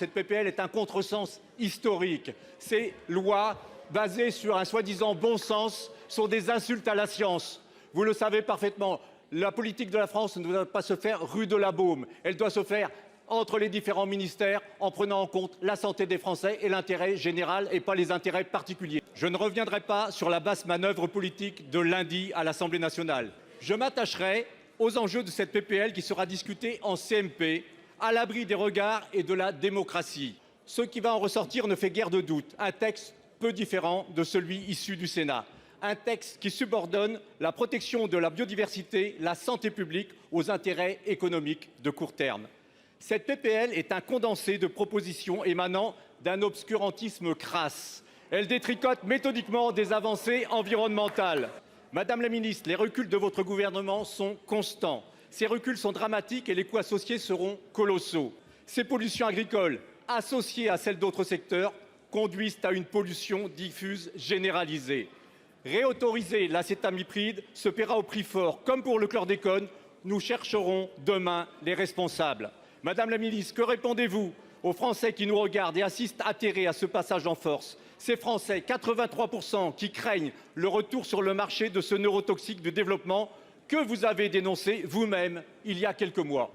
Cette PPL est un contresens historique. Ces lois, basées sur un soi-disant bon sens, sont des insultes à la science. Vous le savez parfaitement, la politique de la France ne doit pas se faire rue de la Baume. Elle doit se faire entre les différents ministères, en prenant en compte la santé des Français et l'intérêt général et pas les intérêts particuliers. Je ne reviendrai pas sur la basse manœuvre politique de lundi à l'Assemblée nationale. Je m'attacherai aux enjeux de cette PPL qui sera discutée en CMP, à l'abri des regards et de la démocratie. Ce qui va en ressortir ne fait guère de doute. Un texte peu différent de celui issu du Sénat. Un texte qui subordonne la protection de la biodiversité, la santé publique aux intérêts économiques de court terme. Cette PPL est un condensé de propositions émanant d'un obscurantisme crasse. Elle détricote méthodiquement des avancées environnementales. Madame la ministre, les reculs de votre gouvernement sont constants. Ces reculs sont dramatiques et les coûts associés seront colossaux. Ces pollutions agricoles, associées à celles d'autres secteurs, conduisent à une pollution diffuse généralisée. Réautoriser l'acétamipride se paiera au prix fort. Comme pour le chlordécone, nous chercherons demain les responsables. Madame la ministre, que répondez-vous aux Français qui nous regardent et assistent atterrés à ce passage en force? Ces Français, 83%, qui craignent le retour sur le marché de ce neurotoxique de développement que vous avez dénoncé vous-même il y a quelques mois.